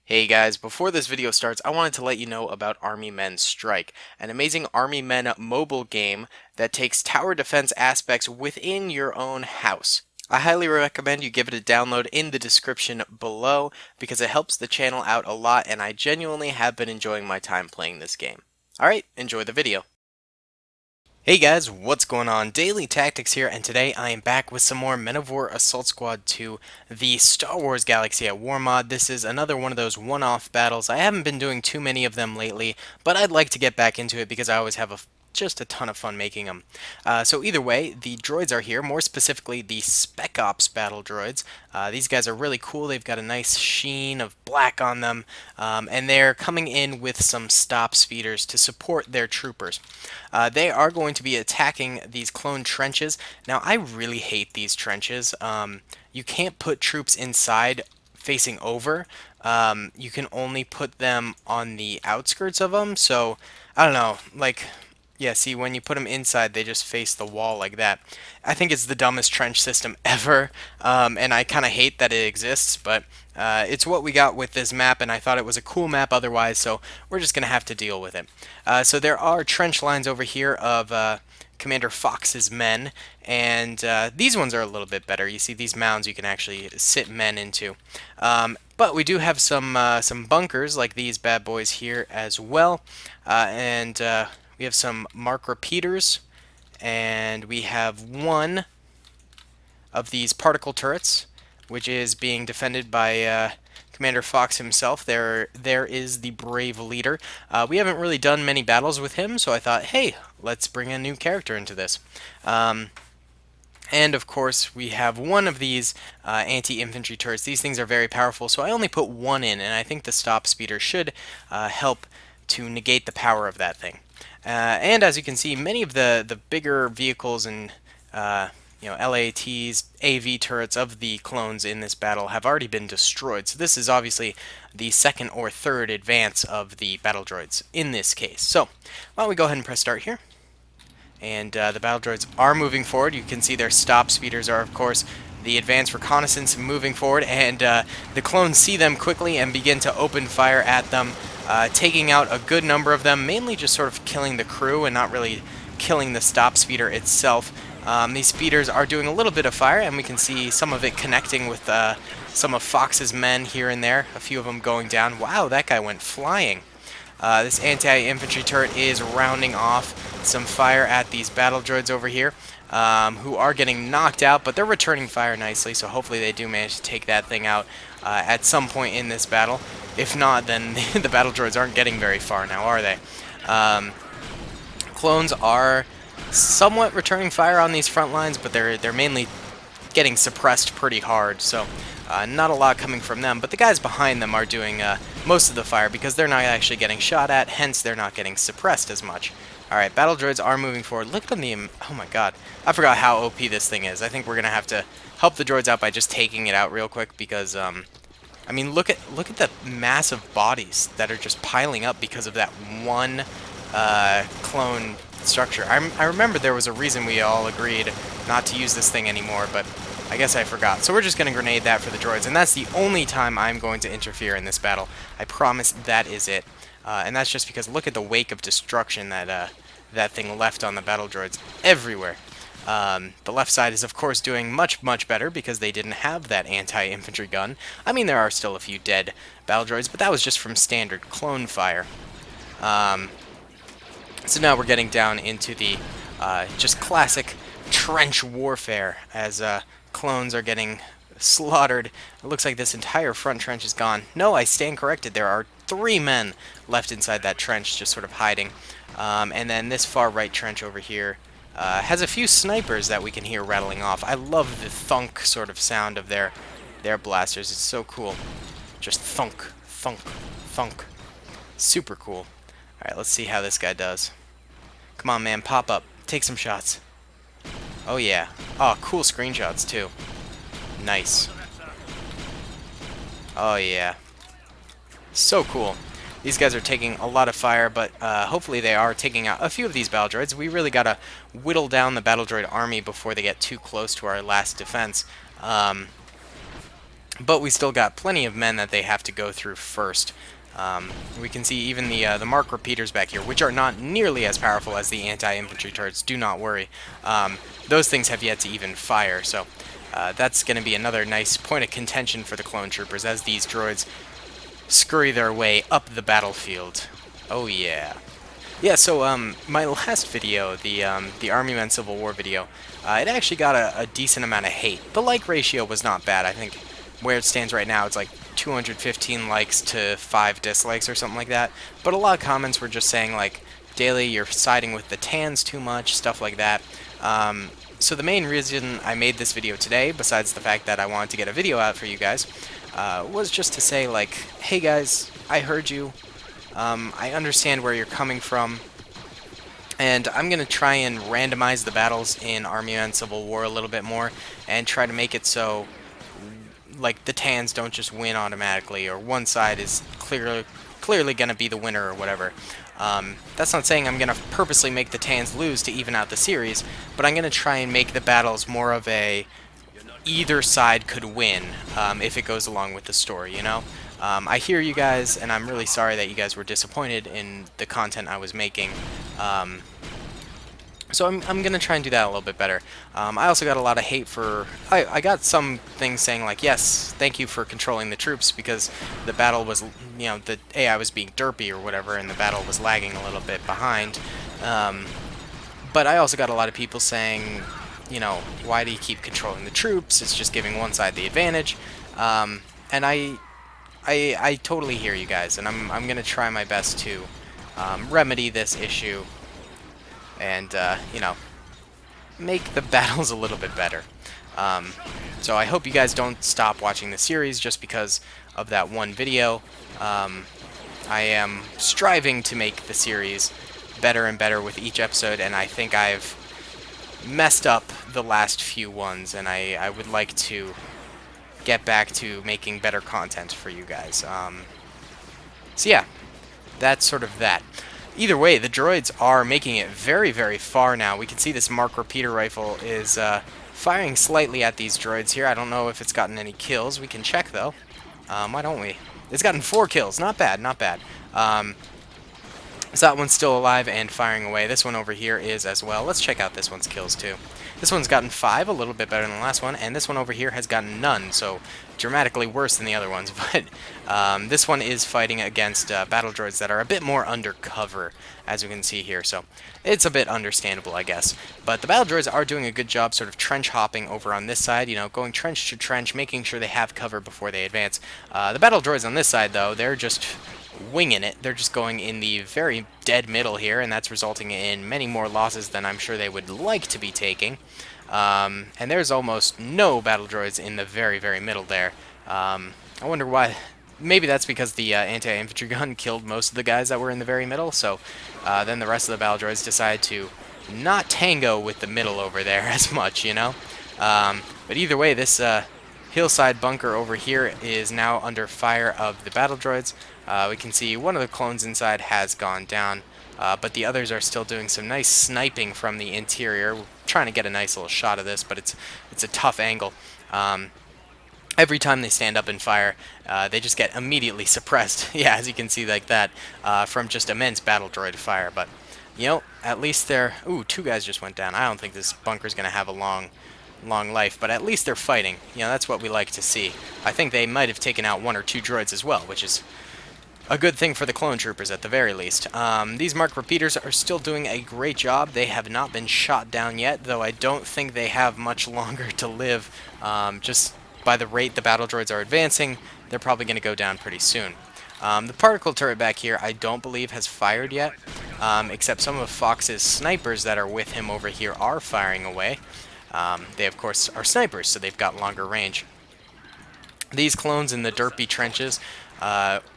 Hey guys, before this video starts, I wanted to let you know about Army Men Strike, an amazing Army Men mobile game that takes tower defense aspects within your own house. I highly recommend you give it a download in the description below because it helps the channel out a lot and I genuinely have been enjoying my time playing this game. Alright, enjoy the video. Hey guys, what's going on? Daily Tactics here, and today I am back with some more Men of War Assault Squad 2, the Star Wars Galaxy at War mod. This is another one of those one-off battles. I haven't been doing too many of them lately, but I'd like to get back into it because I always have just a ton of fun making them. So either way, the droids are here, more specifically the Spec Ops battle droids. These guys are really cool. They've got a nice sheen of black on them, and they're coming in with some stop speeders to support their troopers. They are going to be attacking these clone trenches. Now, I really hate these trenches. You can't put troops inside facing over. You can only put them on the outskirts of them, so I don't know, like, yeah, see, when you put them inside, they just face the wall like that. I think it's the dumbest trench system ever, and I kind of hate that it exists, but it's what we got with this map, and I thought it was a cool map otherwise, so we're just going to have to deal with it. So there are trench lines over here of Commander Fox's men, and these ones are a little bit better. You see these mounds you can actually sit men into. But we do have some bunkers like these bad boys here as well, and we have some mark repeaters, and we have one of these particle turrets, which is being defended by Commander Fox himself. There is the brave leader. We haven't really done many battles with him, so I thought, hey, let's bring a new character into this. And of course, we have one of these anti-infantry turrets. These things are very powerful, so I only put one in, and I think the stop speeder should help to negate the power of that thing. And as you can see, many of the bigger vehicles and LATs, AV turrets of the clones in this battle have already been destroyed. So this is obviously the second or third advance of the battle droids in this case. So why don't we go ahead and press start here. And the battle droids are moving forward. You can see their stop speeders are, of course, the advanced reconnaissance moving forward, and the clones see them quickly and begin to open fire at them, taking out a good number of them, mainly just sort of killing the crew and not really killing the stop speeder itself. These speeders are doing a little bit of fire, and we can see some of it connecting with some of Fox's men here and there, a few of them going down. Wow, that guy went flying. This anti-infantry turret is rounding off some fire at these battle droids over here, who are getting knocked out, but they're returning fire nicely, so hopefully they do manage to take that thing out at some point in this battle. If not, then the battle droids aren't getting very far now, are they? Clones are somewhat returning fire on these front lines, but they're mainly getting suppressed pretty hard, so not a lot coming from them, but the guys behind them are doing most of the fire because they're not actually getting shot at, hence they're not getting suppressed as much. Alright, battle droids are moving forward. Look at the... oh my god. I forgot how OP this thing is. I think we're going to have to help the droids out by just taking it out real quick because, I mean, look at the massive bodies that are just piling up because of that one clone structure. I remember there was a reason we all agreed not to use this thing anymore, but I guess I forgot. So we're just going to grenade that for the droids, and that's the only time I'm going to interfere in this battle. I promise that is it. And that's just because look at the wake of destruction that that thing left on the battle droids everywhere. The left side is, of course, doing much, much better because they didn't have that anti-infantry gun. I mean, there are still a few dead battle droids, but that was just from standard clone fire. So now we're getting down into the just classic trench warfare as clones are getting slaughtered. It looks like this entire front trench is gone. No, I stand corrected. There are 3 men left inside that trench just sort of hiding. And then this far right trench over here has a few snipers that we can hear rattling off. I love the thunk sort of sound of their blasters. It's so cool. Just thunk, thunk, thunk. Super cool. Alright, let's see how this guy does. Come on, man, pop up. Take some shots. Oh, yeah. Oh, cool screenshots, too. Nice. Oh, yeah. So cool. These guys are taking a lot of fire, but hopefully they are taking out a few of these battle droids. We really gotta whittle down the battle droid army before they get too close to our last defense. but we still got plenty of men that they have to go through first. We can see even the mark repeaters back here, which are not nearly as powerful as the anti-infantry turrets. Do not worry. Those things have yet to even fire, so that's going to be another nice point of contention for the clone troopers as these droids scurry their way up the battlefield. Oh yeah. Yeah, so my last video, the Army Men Civil War video, it actually got a decent amount of hate. The like ratio was not bad. I think where it stands right now, it's like 215 likes to 5 dislikes or something like that. But a lot of comments were just saying like, Daily, you're siding with the Tans too much, stuff like that. So the main reason I made this video today, besides the fact that I wanted to get a video out for you guys, was just to say like, hey guys, I heard you. I understand where you're coming from, and I'm going to try and randomize the battles in Army Men Civil War a little bit more, and try to make it so, like, the Tans don't just win automatically, or one side is clearly going to be the winner or whatever. That's not saying I'm going to purposely make the Tans lose to even out the series, but I'm going to try and make the battles more of a either side could win if it goes along with the story, you know? I hear you guys, and I'm really sorry that you guys were disappointed in the content I was making. So I'm going to try and do that a little bit better. I also got a lot of hate for... I got some things saying like, yes, thank you for controlling the troops because the battle was, you know, the AI was being derpy or whatever, and the battle was lagging a little bit behind. But I also got a lot of people saying, you know, why do you keep controlling the troops? It's just giving one side the advantage. And I totally hear you guys, and I'm going to try my best to remedy this issue and, you know, make the battles a little bit better. So I hope you guys don't stop watching the series just because of that one video. I am striving to make the series better and better with each episode, and I think I've messed up the last few ones, and I would like to get back to making better content for you guys. So yeah, that's sort of that. Either way, the droids are making it very, very far now. We can see this Mark repeater rifle is firing slightly at these droids here. I don't know if it's gotten any kills. We can check, though. Why don't we? It's gotten 4 kills. Not bad, not bad. So that one's still alive and firing away. This one over here is as well. Let's check out this one's kills, too. This one's gotten 5, a little bit better than the last one, and this one over here has gotten none, so dramatically worse than the other ones. But this one is fighting against battle droids that are a bit more undercover, as we can see here, so it's a bit understandable, I guess. But the battle droids are doing a good job sort of trench hopping over on this side, you know, going trench to trench, making sure they have cover before they advance. The battle droids on this side, though, they're just winging it. They're just going in the very dead middle here, and that's resulting in many more losses than I'm sure they would like to be taking. And there's almost no battle droids in the very, very middle there. I wonder why. Maybe that's because the anti-infantry gun killed most of the guys that were in the very middle, so then the rest of the battle droids decide to not tango with the middle over there as much, you know? But either way, this hillside bunker over here is now under fire of the battle droids. We can see one of the clones inside has gone down, but the others are still doing some nice sniping from the interior. We're trying to get a nice little shot of this, but it's a tough angle. Every time they stand up and fire, they just get immediately suppressed. Yeah, as you can see like that, from just immense battle droid fire. But, you know, at least they're... Ooh, 2 guys just went down. I don't think this bunker's going to have a long life, but at least they're fighting. You know, that's what we like to see. I think they might have taken out 1 or 2 droids as well, which is a good thing for the clone troopers at the very least. These Mark repeaters are still doing a great job. They have not been shot down yet, though I don't think they have much longer to live. Just by the rate the battle droids are advancing, they're probably going to go down pretty soon. The particle turret back here I don't believe has fired yet, except some of Fox's snipers that are with him over here are firing away. They of course are snipers, so they've got longer range. These clones in the derpy trenches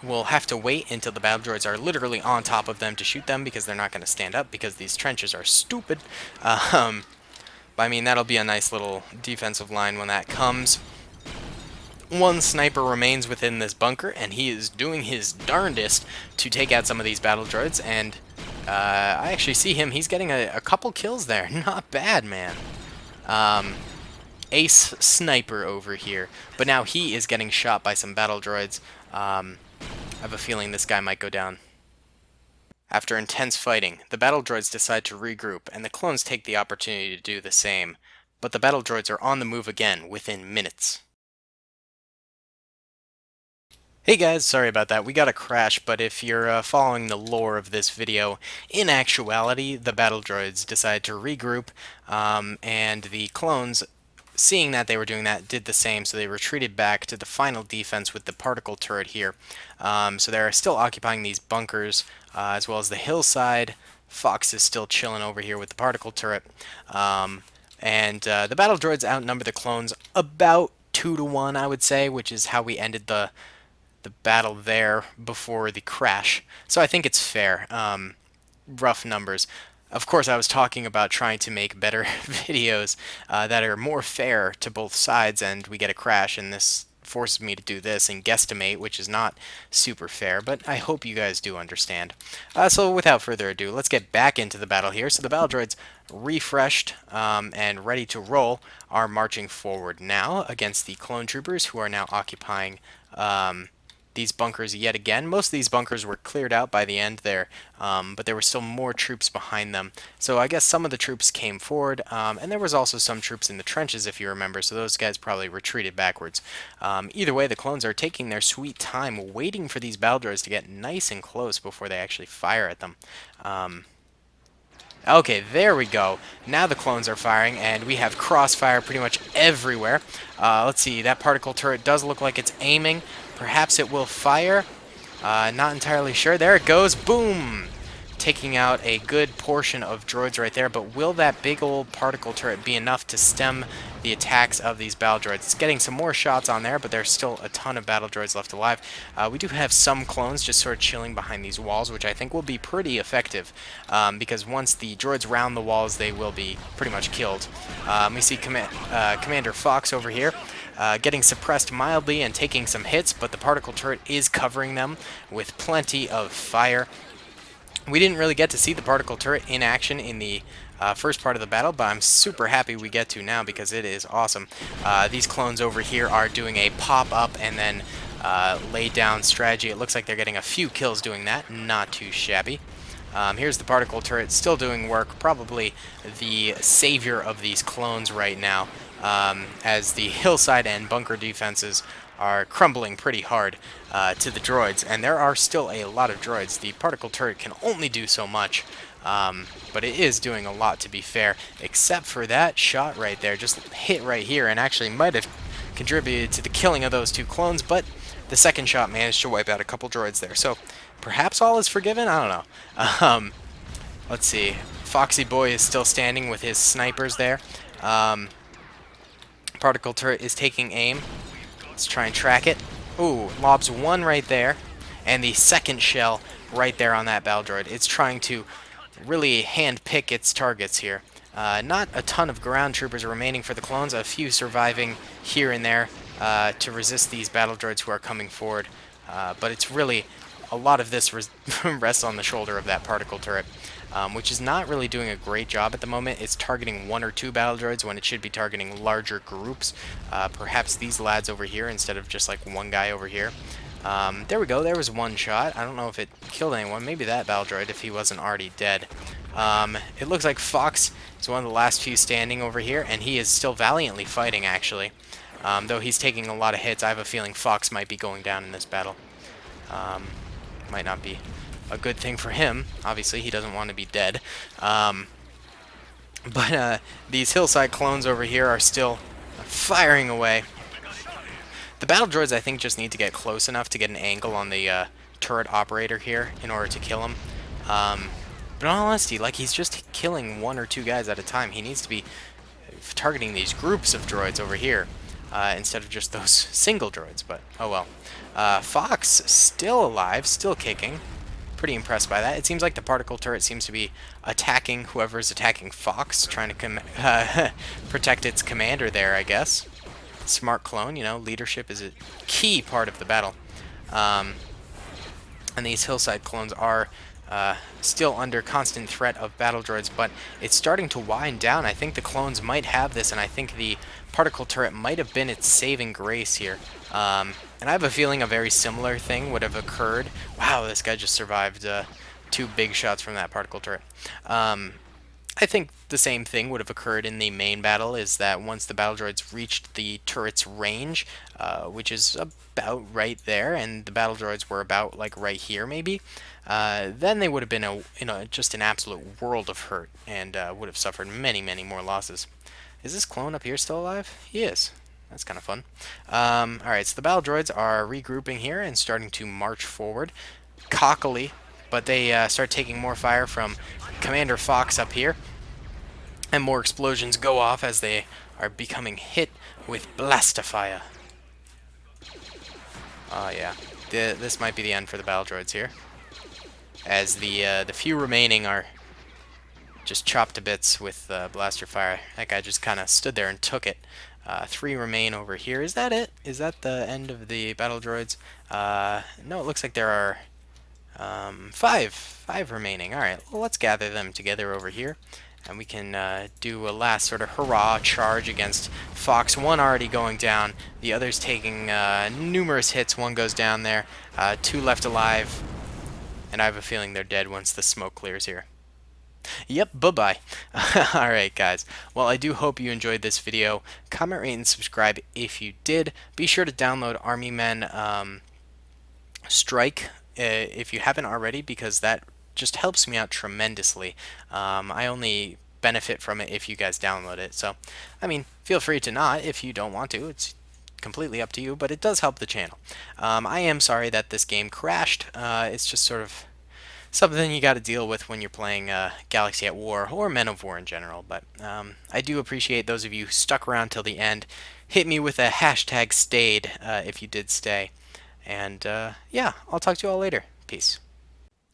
will have to wait until the battle droids are literally on top of them to shoot them, because they're not going to stand up because these trenches are stupid. But I mean, that'll be a nice little defensive line when that comes. 1 sniper remains within this bunker, and he is doing his darndest to take out some of these battle droids, and I actually see him. He's getting a couple kills there. Not bad, man. ace sniper over here. But now he is getting shot by some battle droids. I have a feeling this guy might go down. After intense fighting, the battle droids decide to regroup, and the clones take the opportunity to do the same. But the battle droids are on the move again within minutes. Hey guys, sorry about that. We got a crash, but if you're following the lore of this video, in actuality, the battle droids decided to regroup, and the clones, seeing that they were doing that, did the same, so they retreated back to the final defense with the particle turret here. So they're still occupying these bunkers, as well as the hillside. Fox is still chilling over here with the particle turret. And the battle droids outnumber the clones about 2 to 1, I would say, which is how we ended the battle there before the crash. So I think it's fair. Rough numbers. Of course, I was talking about trying to make better videos that are more fair to both sides, and we get a crash, and this forces me to do this and guesstimate, which is not super fair, but I hope you guys do understand. So without further ado, let's get back into the battle here. So the battle droids, refreshed and ready to roll, are marching forward now against the clone troopers, who are now occupying these bunkers yet again. Most of these bunkers were cleared out by the end there, but there were still more troops behind them. So I guess some of the troops came forward, and there was also some troops in the trenches, if you remember, so those guys probably retreated backwards. Either way, the clones are taking their sweet time, waiting for these battle droids to get nice and close before they actually fire at them. Okay, there we go. Now the clones are firing, and we have crossfire pretty much everywhere. Let's see, that particle turret does look like it's aiming. Perhaps it will fire. Not entirely sure. There it goes. Boom! Taking out a good portion of droids right there, but will that big old particle turret be enough to stem the attacks of these battle droids? It's getting some more shots on there, but there's still a ton of battle droids left alive. We do have some clones just sort of chilling behind these walls, which I think will be pretty effective, because once the droids round the walls, they will be pretty much killed. We see Commander Fox over here, getting suppressed mildly and taking some hits, but the particle turret is covering them with plenty of fire. We didn't really get to see the particle turret in action in the first part of the battle, but I'm super happy we get to now because it is awesome. These clones over here are doing a pop-up and then lay down strategy. It looks like they're getting a few kills doing that. Not too shabby. Here's the particle turret still doing work, probably the savior of these clones right now, as the hillside and bunker defenses are crumbling pretty hard to the droids, and there are still a lot of droids. The particle turret can only do so much, but it is doing a lot, to be fair, except for that shot right there. Just hit right here and actually might have contributed to the killing of those two clones, but the second shot managed to wipe out a couple droids there. So perhaps all is forgiven? I don't know. Let's see. Foxy Boy is still standing with his snipers there. Particle turret is taking aim. Let's try and track it. Ooh, lobs one right there, and the second shell right there on that battle droid. It's trying to really hand-pick its targets here. Not a ton of ground troopers remaining for the clones, a few surviving here and there to resist these battle droids who are coming forward. But it's really, a lot of this rests on the shoulder of that particle turret, which is not really doing a great job at the moment. It's targeting 1 or 2 battle droids when it should be targeting larger groups. Perhaps these lads over here instead of just like one guy over here. There we go, there was one shot. I don't know if it killed anyone. Maybe that battle droid if he wasn't already dead. It looks like Fox is one of the last few standing over here, and he is still valiantly fighting, actually. Though he's taking a lot of hits, I have a feeling Fox might be going down in this battle. Might not be a good thing for him. Obviously, he doesn't want to be dead. But these hillside clones over here are still firing away. The battle droids, I think, just need to get close enough to get an angle on the turret operator here in order to kill him. But in all honesty, like, he's just killing 1 or 2 guys at a time. He needs to be targeting these groups of droids over here instead of just those single droids, but oh well. Fox still alive, still kicking. Pretty impressed by that. It seems like the particle turret seems to be attacking whoever's attacking Fox, trying to protect its commander there, I guess. Smart clone, you know, leadership is a key part of the battle. And these hillside clones are still under constant threat of battle droids, but it's starting to wind down. I think the clones might have this, and I think the particle turret might have been its saving grace here. And I have a feeling a very similar thing would have occurred. Wow, this guy just survived 2 big shots from that particle turret. I think the same thing would have occurred in the main battle, is that once the battle droids reached the turret's range, which is about right there, and the battle droids were about like right here maybe, then they would have been just an absolute world of hurt, and would have suffered many, many more losses. Is this clone up here still alive? He is. That's kind of fun. Alright, so the battle droids are regrouping here and starting to march forward, cockily, but they start taking more fire from Commander Fox up here, and more explosions go off as they are becoming hit with Blastifire. Oh yeah, this might be the end for the battle droids here, as the few remaining are just chopped to bits with blaster fire. That guy just kind of stood there and took it. 3 remain over here. Is that it? Is that the end of the battle droids? No, it looks like there are 5 remaining. Alright, well, let's gather them together over here, and we can do a last sort of hurrah charge against Fox. 1 already going down, the other's taking numerous hits. 1 goes down there, 2 left alive, and I have a feeling they're dead once the smoke clears here. Yep, bye-bye. Alright, guys. Well, I do hope you enjoyed this video. Comment, rate, and subscribe if you did. Be sure to download Army Men Strike if you haven't already, because that just helps me out tremendously. I only benefit from it if you guys download it. So, I mean, feel free to not if you don't want to. It's completely up to you, but it does help the channel. I am sorry that this game crashed. It's just sort of something you got to deal with when you're playing Galaxy at War, or Men of War in general. But I do appreciate those of you who stuck around till the end. Hit me with a hashtag stayed if you did stay. And yeah, I'll talk to you all later. Peace.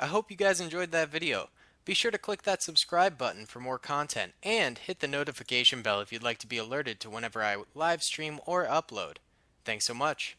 I hope you guys enjoyed that video. Be sure to click that subscribe button for more content, and hit the notification bell if you'd like to be alerted to whenever I live stream or upload. Thanks so much.